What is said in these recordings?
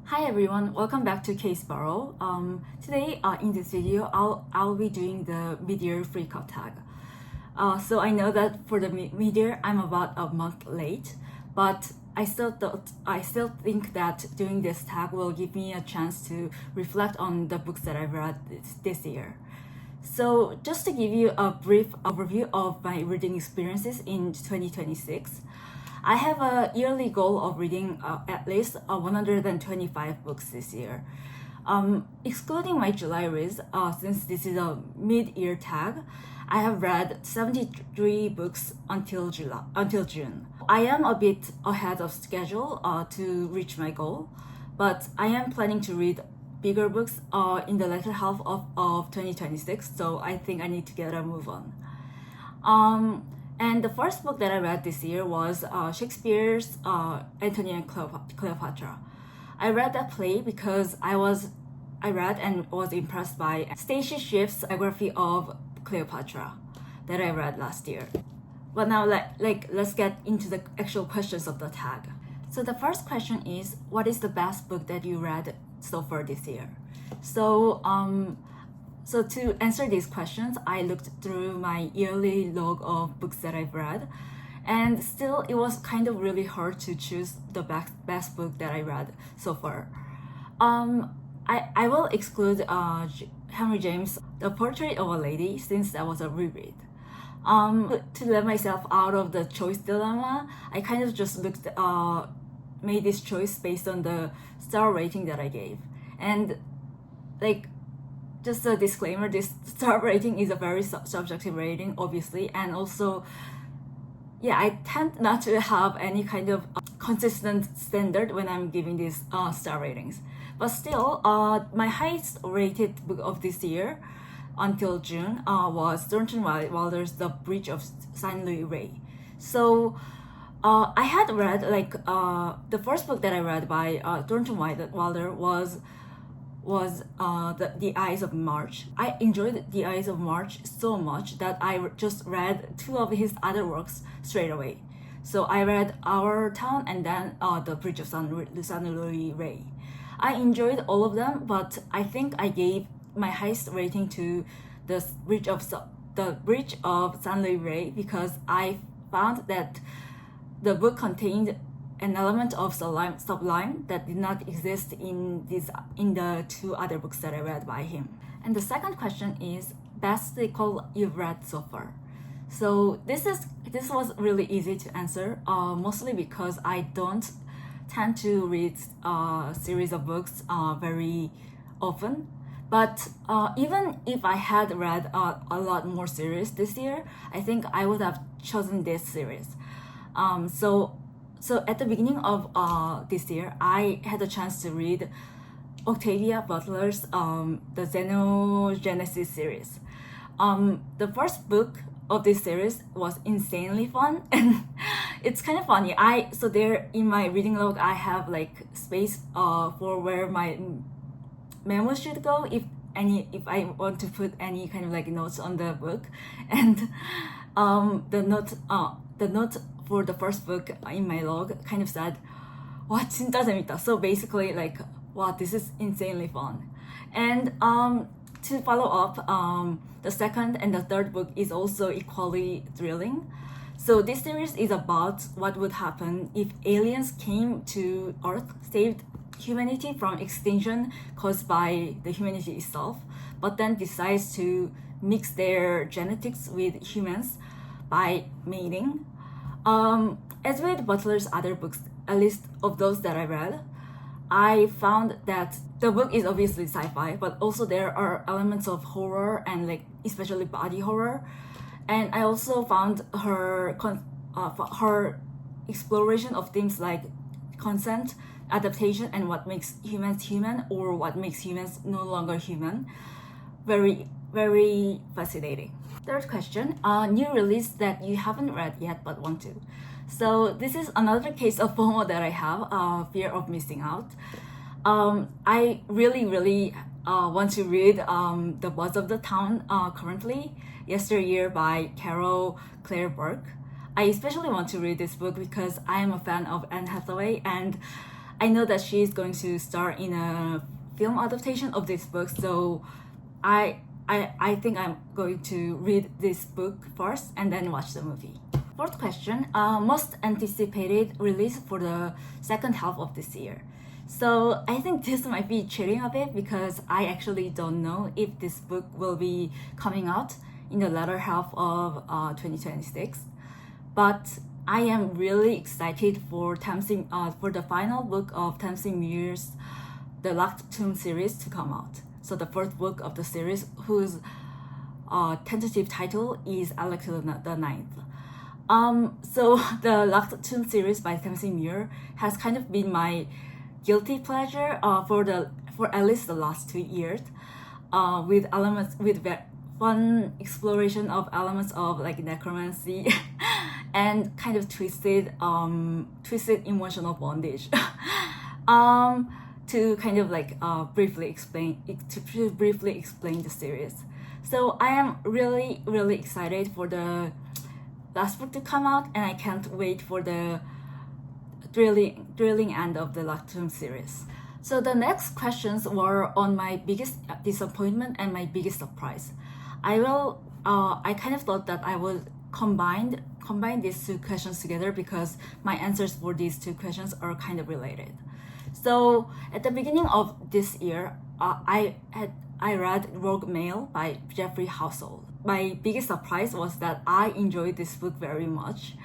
Hi everyone, welcome back to Case Burrow. Today in this video, I'll be doing the Midyear Freakout Tag. So I know that for the midyear, I'm about a month late, but I still think that doing this tag will give me a chance to reflect on the books that I've read this year. So just to give you a brief overview of my reading experiences in 2026, I have a yearly goal of reading at least 125 books this year. Excluding my July reads, since this is a mid-year tag, I have read 73 books until June. I am a bit ahead of schedule to reach my goal, but I am planning to read bigger books in the latter half of 2026, so I think I need to get a move on. And the first book that I read this year was Shakespeare's Antony and Cleopatra. I read that play because I read and was impressed by Stacy Schiff's biography of Cleopatra that I read last year. But now let's get into the actual questions of the tag. So the first question is, what is the best book that you read so far this year? So to answer these questions, I looked through my yearly log of books that I've read, and still it was kind of really hard to choose the best book that I read so far. I will exclude Henry James' The Portrait of a Lady, since that was a reread. To let myself out of the choice dilemma, I kind of just made this choice based on the star rating that I gave. And just a disclaimer, this star rating is a very subjective rating, obviously, and also, I tend not to have any kind of consistent standard when I'm giving these star ratings. But still, my highest rated book of this year until June was Thornton Wilder's The Bridge of San Luis Rey. So I had read, the first book that I read by Thornton Wilder was The Eyes of March. I enjoyed The Eyes of March so much that I just read two of his other works straight away. So I read Our Town and then The Bridge of San Luis Rey. I enjoyed all of them, but I think I gave my highest rating to The Bridge of San Luis Rey because I found that the book contained an element of sublime that did not exist in the two other books that I read by him. And the second question is, best sequel you've read so far. So this was really easy to answer, mostly because I don't tend to read a series of books very often. But even if I had read a lot more series this year, I think I would have chosen this series. So at the beginning of this year, I had a chance to read Octavia Butler's the Xenogenesis series. The first book of this series was insanely fun, and it's kind of funny. So there in my reading log, I have space for where my memos should go if I want to put any kind of notes on the book, and the note for the first book in my log kind of said, "와 진짜 재밌다." So basically wow, this is insanely fun. And to follow up, the second and the third book is also equally thrilling. So this series is about what would happen if aliens came to Earth, saved humanity from extinction caused by the humanity itself, but then decides to mix their genetics with humans by mating. As with Butler's other books, at least of those that I read, I found that the book is obviously sci-fi, but also there are elements of horror and especially body horror. And I also found her exploration of things like consent, adaptation, and what makes humans human or what makes humans no longer human very, very fascinating. Third question, new release that you haven't read yet but want to. So this is another case of FOMO that I have, fear of missing out. I really want to read The Buzz of the Town currently, Yesteryear by Carol Claire Burke. I especially want to read this book because I am a fan of Anne Hathaway, and I know that she's going to star in a film adaptation of this book, so I think I'm going to read this book first and then watch the movie. Fourth question, most anticipated release for the second half of this year. So I think this might be cheating a bit because I actually don't know if this book will be coming out in the latter half of 2026. But I am really excited for for the final book of Tamsin Muir's The Locked Tomb series to come out. So the fourth book of the series, whose tentative title is Alex the Ninth. So the Locked Tomb series by Tamsin Muir has kind of been my guilty pleasure for at least the last 2 years, with fun exploration of elements of like necromancy and kind of twisted emotional bondage. To kind of like briefly explain the series. So I am really excited for the last book to come out, and I can't wait for the thrilling end of the Locked Tomb series. So the next questions were on my biggest disappointment and my biggest surprise. I kind of thought that I would combine these two questions together because my answers for these two questions are kind of related. So at the beginning of this year, I read Rogue Male by Jeffrey Household. My biggest surprise was that I enjoyed this book very much.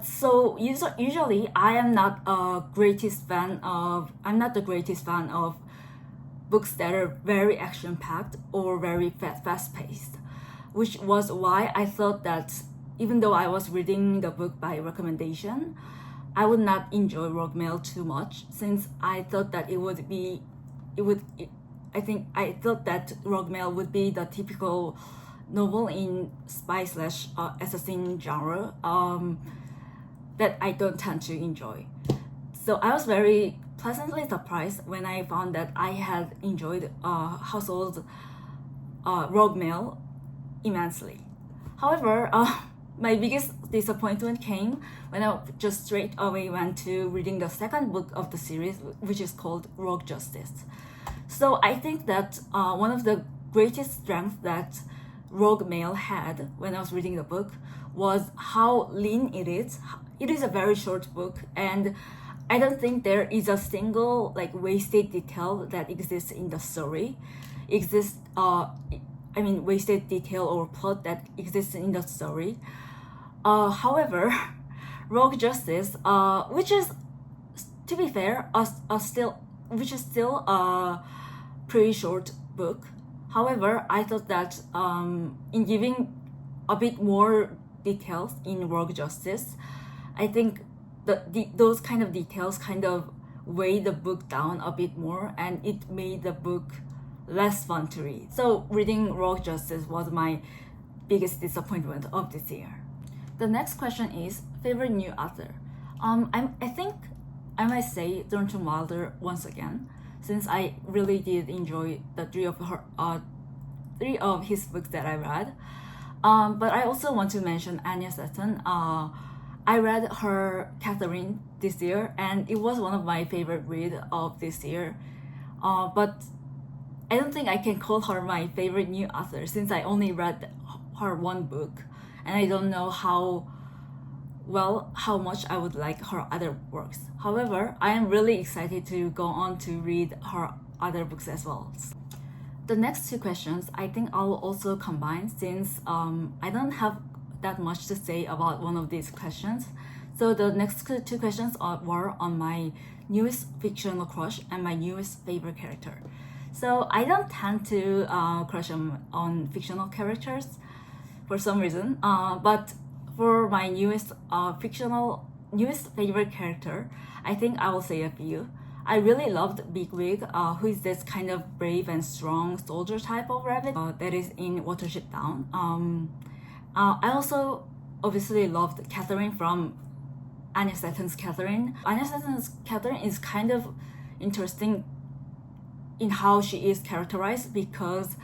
So usually I am not the greatest fan of books that are very action-packed or very fast-paced, which was why I thought that even though I was reading the book by recommendation, I would not enjoy Rogue Male too much, since I thought that I thought that Rogue Male would be the typical novel in spy / assassin genre that I don't tend to enjoy. So I was very pleasantly surprised when I found that I had enjoyed Household's Rogue Male immensely. However, my biggest disappointment came when I just straight away went to reading the second book of the series, which is called Rogue Justice. So I think that one of the greatest strengths that Rogue Male had when I was reading the book was how lean it is. It is a very short book, and I don't think there is a single like wasted detail that exists in the story. Wasted detail or plot that exists in the story. However, Rogue Justice, which is, to be fair, which is still a pretty short book. However, I thought that in giving a bit more details in Rogue Justice, I think those kind of details kind of weigh the book down a bit more, and it made the book less fun to read. So reading Rogue Justice was my biggest disappointment of this year. The next question is favorite new author. I think I might say Thornton Wilder once again, since I really did enjoy the three of his books that I read. But I also want to mention Anya Seton. I read her Catherine this year, and it was one of my favorite reads of this year. But I don't think I can call her my favorite new author, since I only read her one book, and I don't know how much I would like her other works. However, I am really excited to go on to read her other books as well. The next two questions I think I'll also combine, since I don't have that much to say about one of these questions. So the next two questions were on my newest fictional crush and my newest favorite character. So I don't tend to crush on fictional characters for some reason, but for my newest favorite character, I think I will say a few. I really loved Bigwig, who is this kind of brave and strong soldier type of rabbit that is in Watership Down. I also obviously loved Catherine from Anya Seton's Catherine. Anya Seton's Catherine is kind of interesting in how she is characterized, because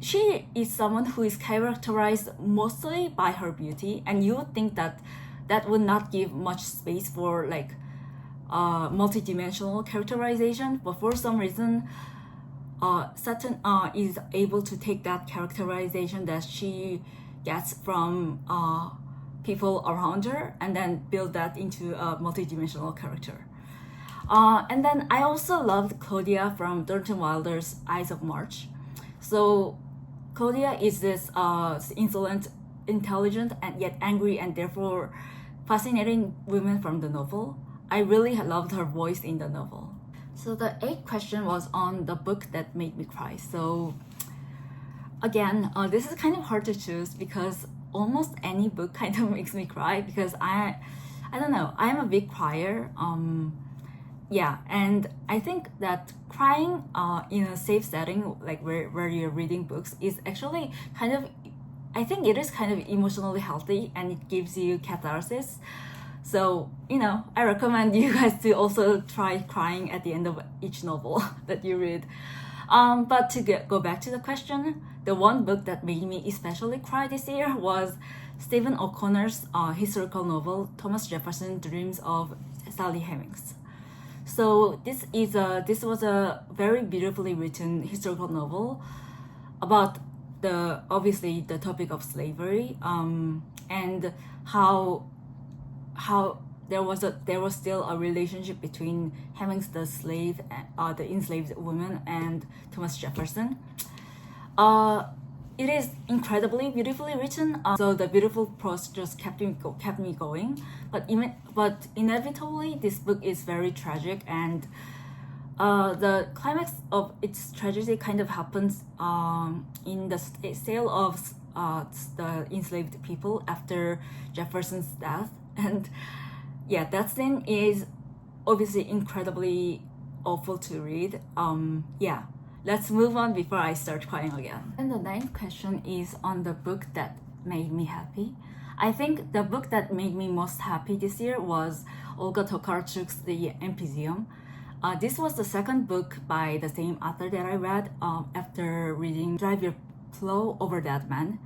she is someone who is characterized mostly by her beauty, and you would think that that would not give much space for like multidimensional characterization, but for some reason Saturn is able to take that characterization that she gets from people around her and then build that into a multidimensional character. And then I also loved Claudia from Thornton Wilder's Eyes of March. So Claudia is this insolent, intelligent, and yet angry and therefore fascinating woman from the novel. I really loved her voice in the novel. So the 8th question was on the book that made me cry. So again, this is kind of hard to choose because almost any book kind of makes me cry because I don't know, I'm a big crier. Yeah, and I think that crying in a safe setting, like where you're reading books, is actually kind of, I think it is kind of emotionally healthy and it gives you catharsis. So, you know, I recommend you guys to also try crying at the end of each novel that you read. But to go back to the question, the one book that made me especially cry this year was Stephen O'Connor's historical novel, Thomas Jefferson Dreams of Sally Hemings. So this was a very beautifully written historical novel about obviously the topic of slavery, and how there was still a relationship between Hemings, the slave, the enslaved woman, and Thomas Jefferson. It is incredibly beautifully written, so the beautiful prose just kept me going. But inevitably, this book is very tragic, and the climax of its tragedy kind of happens in the sale of the enslaved people after Jefferson's death. And yeah, that scene is obviously incredibly awful to read. Yeah, let's move on before I start crying again. And the 9th question is on the book that made me happy. I think the book that made me most happy this year was Olga Tokarczuk's The Empyseum. This was the second book by the same author that I read after reading Drive Your Plow Over Dead Man.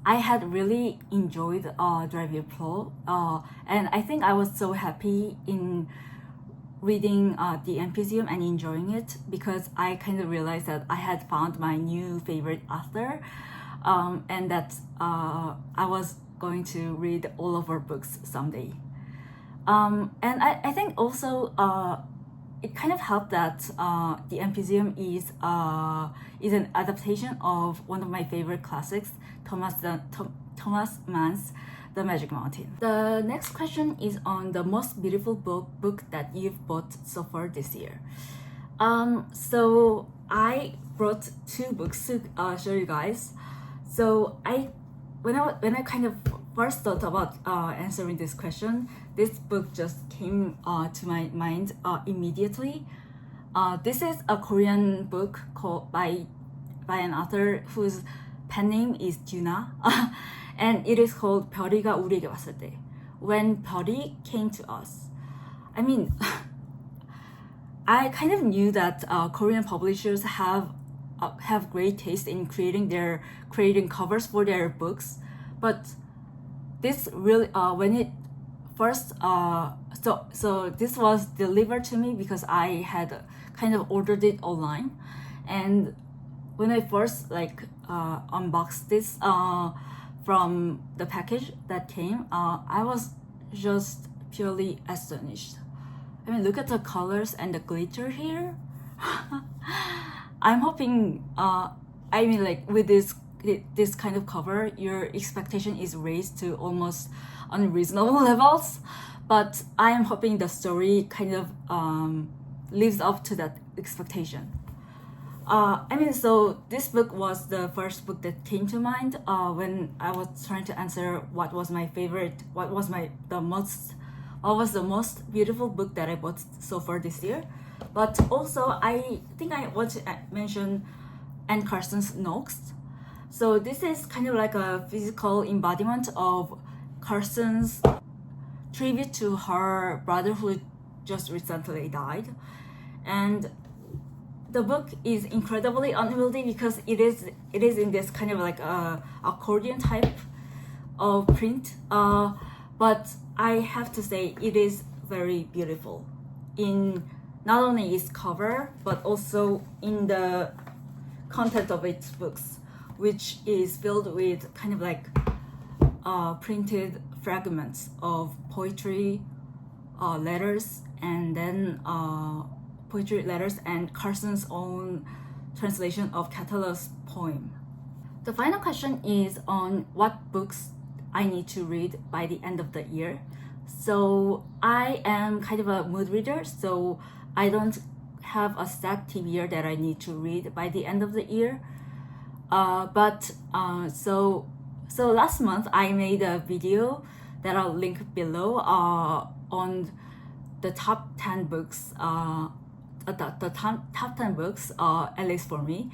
I had really enjoyed Drive Your Plow, and I think I was so happy in reading The Empyseum and enjoying it because I kind of realized that I had found my new favorite author, and that I was going to read all of her books someday. And I think also it kind of helped that The Empyseum is an adaptation of one of my favorite classics, Thomas Mann's The Magic Mountain. The next question is on the most beautiful book that you've bought so far this year. So I brought 2 books to show you guys. So when I kind of first thought about answering this question, this book just came to my mind immediately. This is a Korean book by an author whose pen name is Juna, and it is called 별이가 우리에게 왔을 때. When 별이 came to us. I mean, I kind of knew that Korean publishers have great taste in creating covers for their books, but this really when it first so this was delivered to me because I had kind of ordered it online, and when I first unboxed this from the package that came, I was just purely astonished. I mean, look at the colors and the glitter here. I'm hoping with this kind of cover, your expectation is raised to almost unreasonable levels, but I am hoping the story kind of lives up to that expectation. So this book was the first book that came to mind when I was trying to answer what was the most beautiful book that I bought so far this year. But also, I think I want to mention Anne Carson's Nox. So this is kind of like a physical embodiment of Carson's tribute to her brother who just recently died. And the book is incredibly unwieldy because it is in this kind of like accordion type of print. but I have to say it is very beautiful in not only its cover but also in the content of its books, which is filled with kind of like printed fragments of poetry, letters, and then poetry, letters, and Carson's own translation of Catullus' poem. The final question is on what books I need to read by the end of the year. So I am kind of a mood reader, so I don't have a set year that I need to read by the end of the year. So last month I made a video that I'll link below on the top 10 books, the top 10 books, at least for me.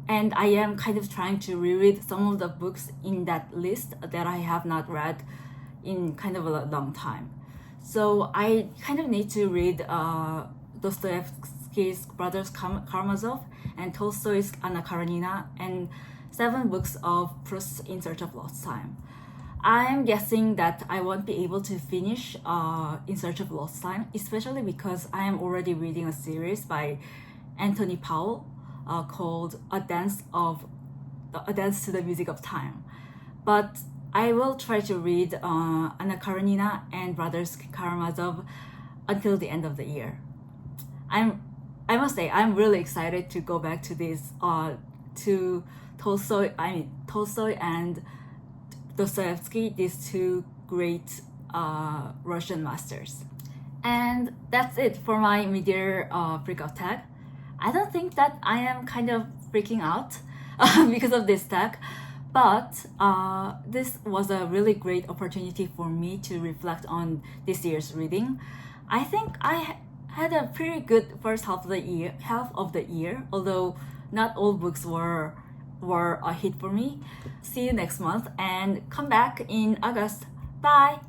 And I am kind of trying to reread some of the books in that list that I have not read in kind of a long time. So I kind of need to read Dostoevsky's Brothers Karamazov and Tolstoy's Anna Karenina and 7 books of Proust's In Search of Lost Time. I'm guessing that I won't be able to finish In Search of Lost Time, especially because I am already reading a series by Anthony Powell called A Dance to the Music of Time. But I will try to read Anna Karenina and Brothers Karamazov until the end of the year. I must say I'm really excited to go back to this to Tolstoy and Dostoevsky, these 2 great Russian masters. And that's it for my Midyear Freakout Tag. I don't think that I am kind of freaking out because of this tag, but this was a really great opportunity for me to reflect on this year's reading. I think I had a pretty good first half of the year, although not all books were a hit for me. See you next month and come back in August. Bye!